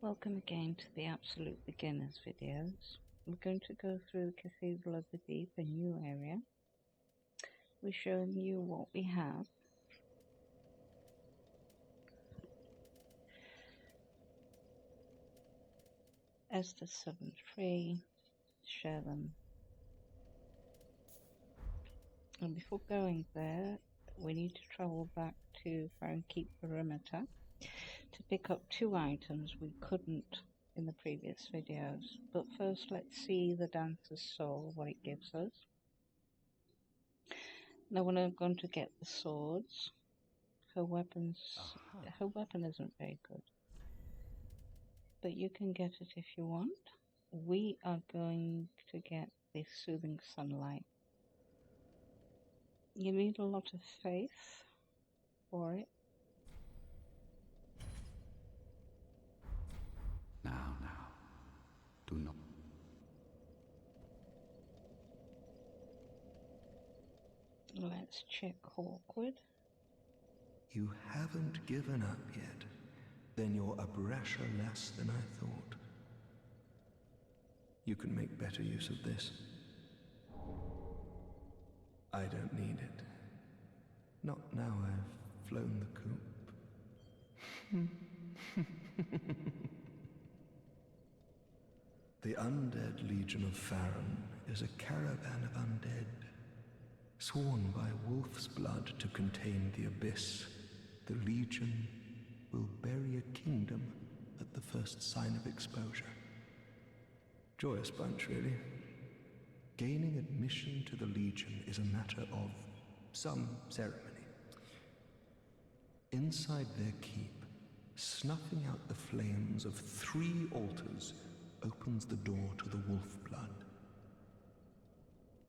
Welcome again to the Absolute Beginners videos. We're going to go through the Cathedral of the Deep, a new area. We're showing you what we have. Esther 7:3, share them. And before going there, we need to travel back to Keep Perimeter to pick up two items we couldn't in the previous videos. But first, let's see the Dancer's Soul, what it gives us. Now we're going to get the swords. Her weapon isn't very good, but you can get it if you want. We are going to get the Soothing Sunlight. You need a lot of faith for it. Now, do not. Let's check Hawkwood. You haven't given up yet. Then you're a brasher less than I thought. You can make better use of this. I don't need it. Not now I've flown the coop. The Undead Legion of Farron is a caravan of undead, sworn by wolf's blood to contain the abyss. The Legion will bury a kingdom at the first sign of exposure. Joyous bunch, really. Gaining admission to the Legion is a matter of some ceremony. Inside their keep, snuffing out the flames of 3 altars opens the door to the wolf blood.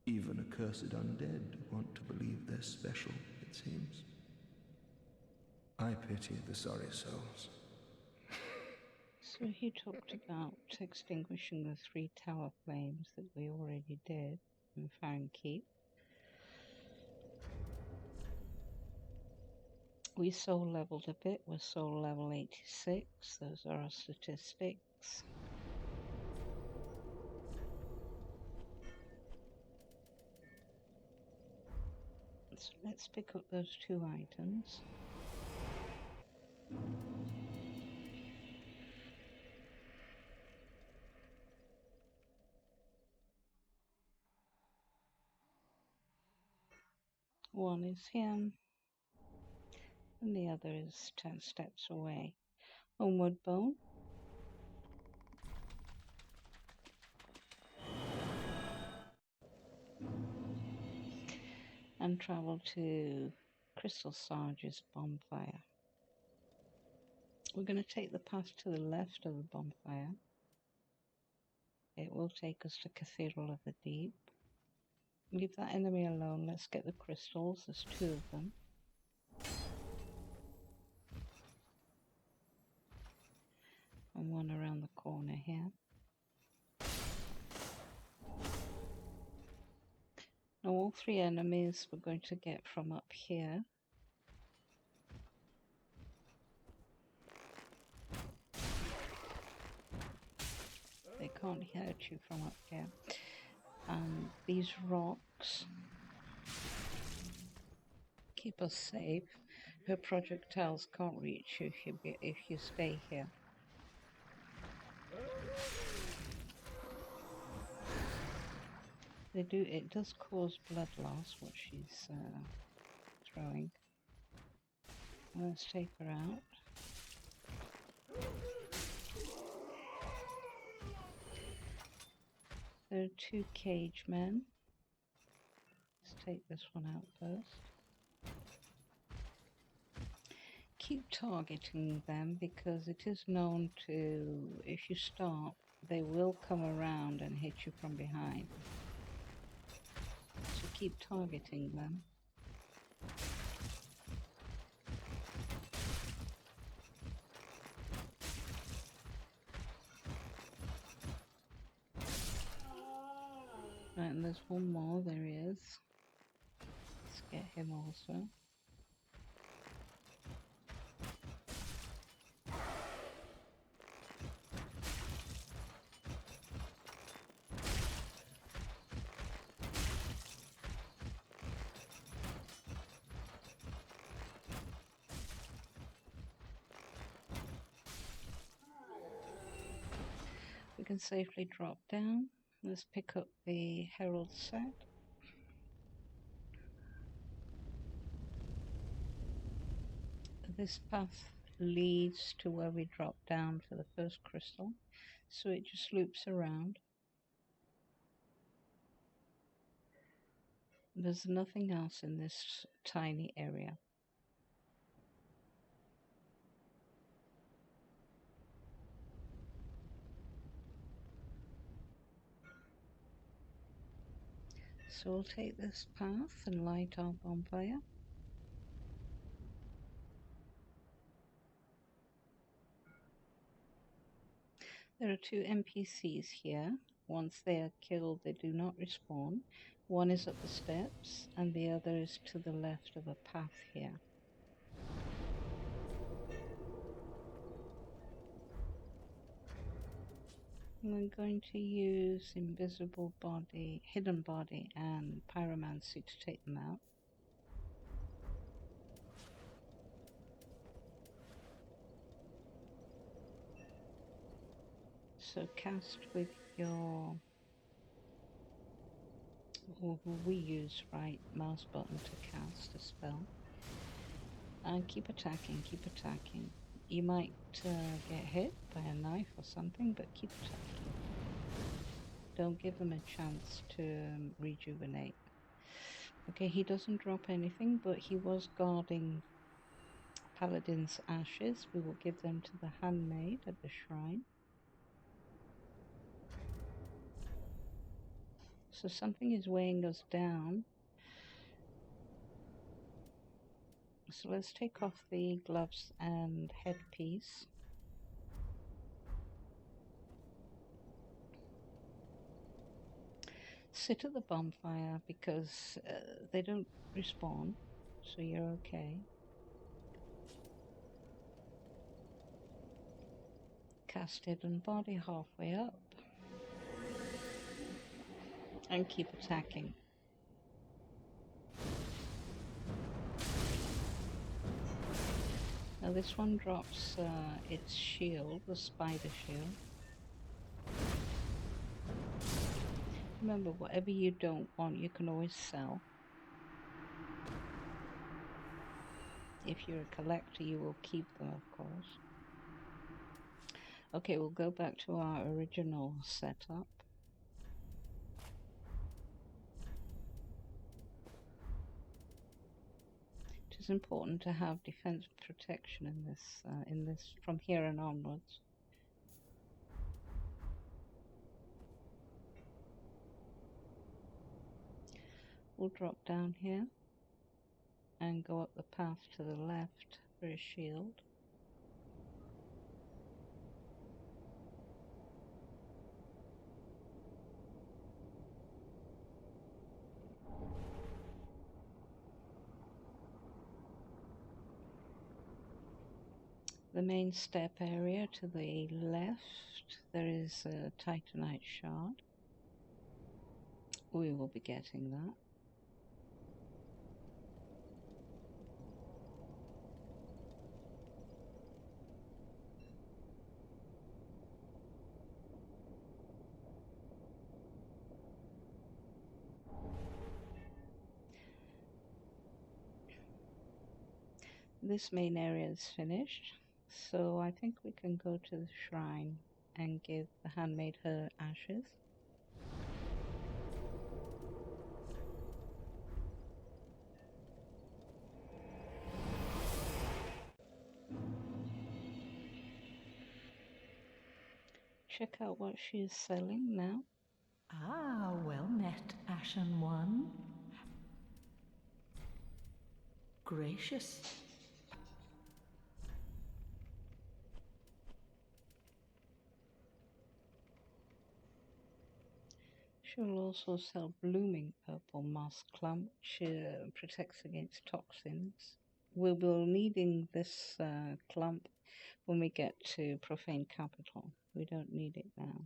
Even accursed undead want to believe they're special, it seems. I pity the sorry souls. So he talked about extinguishing the 3 tower flames that we already did in Farron Keep. We soul leveled a bit. We're soul level 86. Those are our statistics. So let's pick up those 2 items. One is him, and the other is 10 steps away. Homeward Bone. And travel to Crystal Sarge's bonfire. We're going to take the path to the left of the bonfire. It will take us to Cathedral of the Deep. Leave that enemy alone. Let's get the crystals. There's 2 of them. And one around the corner here. Now all 3 enemies we're going to get from up here. They can't hurt you from up here. These rocks keep us safe. Her projectiles can't reach you if you stay here. It does cause blood loss, what she's throwing. Let's take her out. There are 2 cage men. Let's take this one out first. Keep targeting them because it is known to, if you stop, they will come around and hit you from behind. So keep targeting them. Right, and there's one more, there he is. Let's get him also. can safely drop down. Let's pick up the Herald set. This path leads to where we drop down for the first crystal, so it just loops around. There's nothing else in this tiny area. So we'll take this path and light our bonfire. There are two NPCs here. Once they are killed, they do not respawn. One is up the steps, and the other is to the left of a path here. I'm going to use invisible body, hidden body, and pyromancy to take them out. So cast with your, or we use right mouse button to cast a spell. And keep attacking, keep attacking. You might get hit by a knife or something, but keep attacking. Don't give them a chance to rejuvenate. Okay, he doesn't drop anything, but he was guarding Paladin's ashes. We will give them to the handmaid at the shrine. So something is weighing us down. So let's take off the gloves and headpiece. Sit at the bonfire because they don't respawn, so you're okay. Cast hidden body halfway up and keep attacking. Now this one drops its shield, the spider shield. Remember, whatever you don't want, you can always sell. If you're a collector, you will keep them, of course. Okay, we'll go back to our original setup. It is important to have defense protection in this from here and onwards. We'll drop down here and go up the path to the left for a shield. The main step area to the left, there is a titanite shard. We will be getting that. This main area is finished, so I think we can go to the shrine and give the handmaid her ashes. Check out what she is selling now. Ah, well met, Ashen One. Gracious. She will also sell blooming purple moss clump, which protects against toxins. We will be needing this clump when we get to Profane Capital. We don't need it now.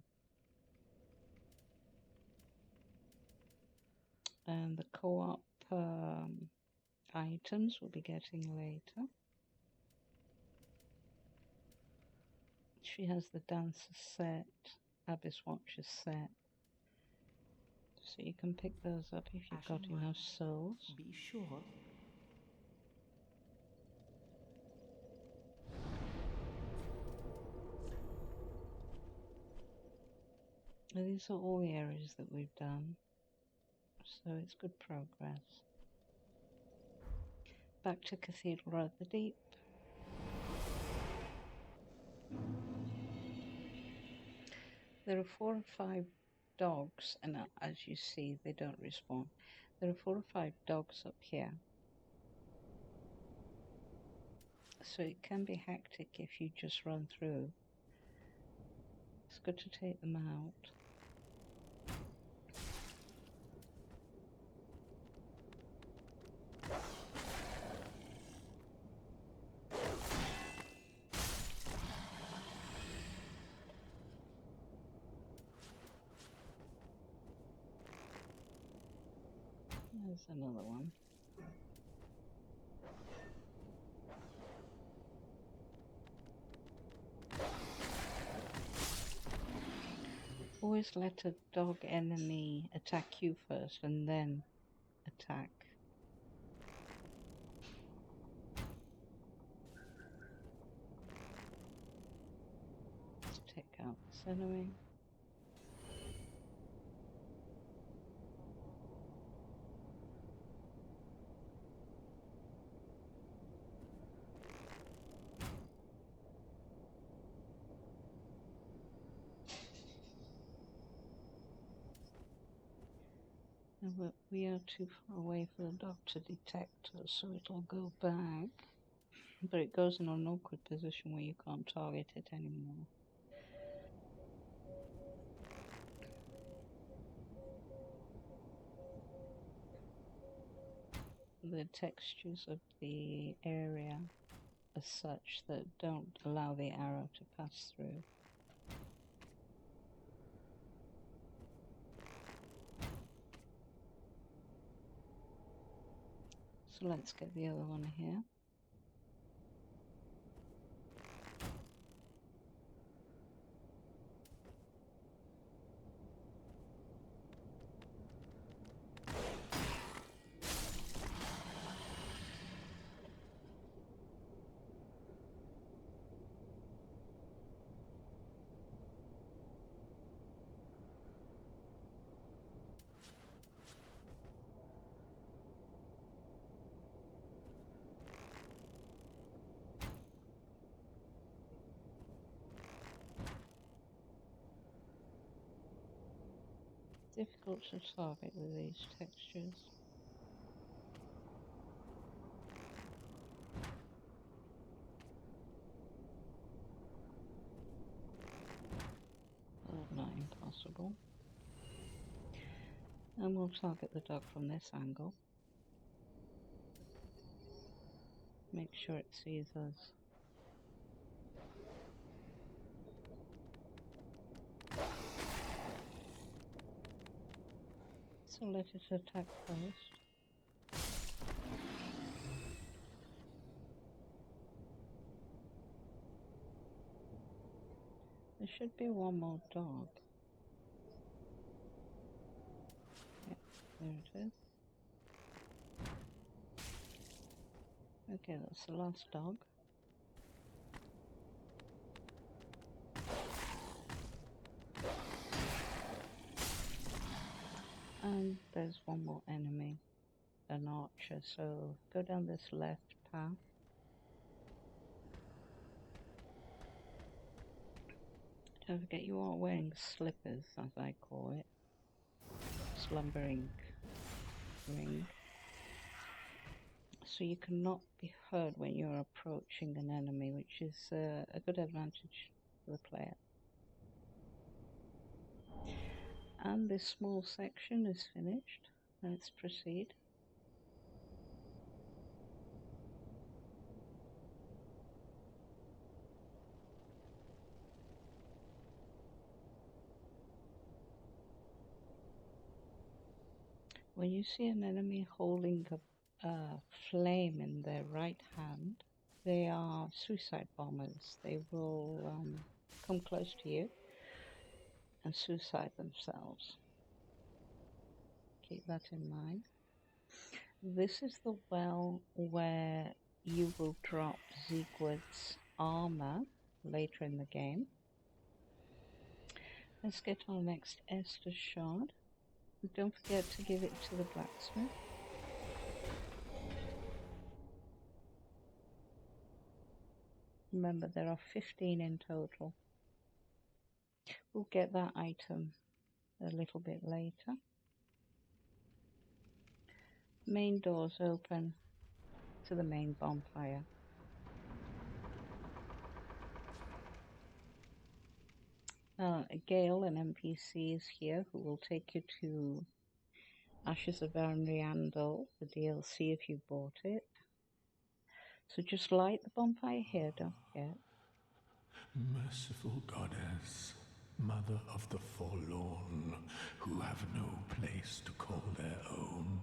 And the co-op items we'll be getting later. She has the dancer set Abyss Watcher set. So you can pick those up if you've got Ashen One, enough souls. be sure. And these are all the areas that we've done, so it's good progress. Back to Cathedral of the Deep. There are 4 or 5 dogs, and as you see, they don't respawn. There are 4 or 5 dogs up here. So it can be hectic if you just run through. It's good to take them out. There's another one. Always let a dog enemy attack you first and then attack. Let's take out this enemy. But we are too far away for the dog to detect us, so it'll go back. But it goes in an awkward position where you can't target it anymore. The textures of the area are such that don't allow the arrow to pass through. So let's get the other one here. Difficult to target with these textures. Well, not impossible. And we'll target the dog from this angle. Make sure it sees us. So let it attack first. There should be one more dog. Yep, there it is. Okay, that's the last dog. And there's one more enemy, an archer, so go down this left path. Don't forget you are wearing slippers, as I call it. Slumbering ring. So you cannot be heard when you're approaching an enemy, which is a good advantage for the player. And this small section is finished. Let's proceed. When you see an enemy holding a flame in their right hand, they are suicide bombers. They will come close to you and suicide themselves. Keep that in mind. This is the well where you will drop Siegward's armor later in the game. Let's get our next Esther shard. Don't forget to give it to the blacksmith. Remember, there are 15 in total. We'll get that item a little bit later. Main doors open to the main bonfire. Gale, an NPC, is here who will take you to Ashes of Ariandel, the DLC if you bought it. So just light the bonfire here, don't forget. Merciful goddess, mother of the forlorn, who have no place to call their own.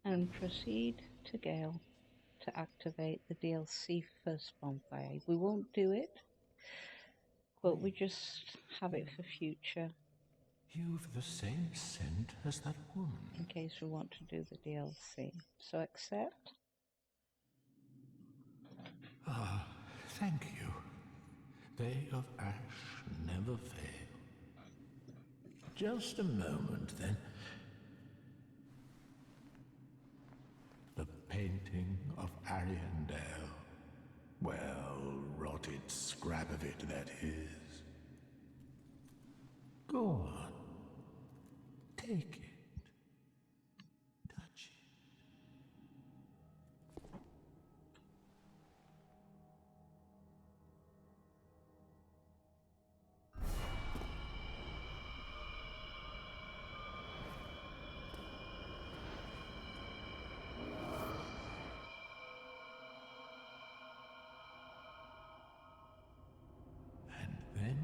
And proceed to Gale to activate the DLC first bonfire. We won't do it, but we just have it for future. You've the same scent as that woman. In case we want to do the DLC. So accept. Ah, thank you. They of ash never fail. Just a moment, then. The painting of Ariandel. Well, rotted scrap of it, that is. Go on. Take it. Touch it. And then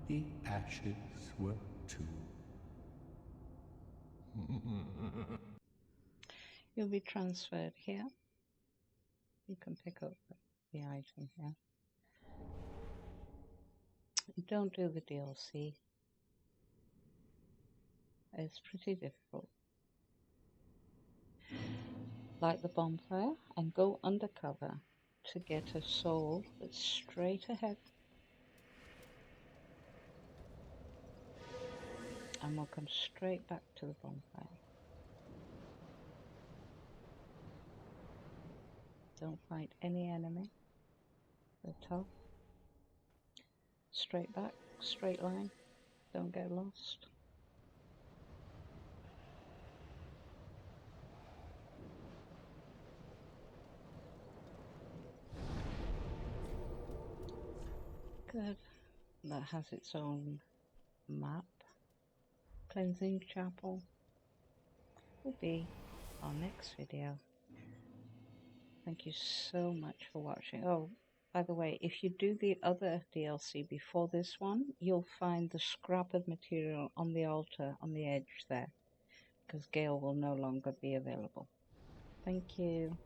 the ashes were too. You'll be transferred here. You can pick up the item here. Don't do the DLC. It's pretty difficult. Light the bonfire and go undercover to get a soul that's straight ahead. And we'll come straight back to the bonfire. Don't fight any enemy. They're tough. Straight back, straight line. Don't get lost. Good. That has its own map. Cleansing Chapel will be our next video. Thank you so much for watching. Oh, by the way, if you do the other DLC before this one, you'll find the scrap of material on the altar on the edge there, because Gale will no longer be available. Thank you.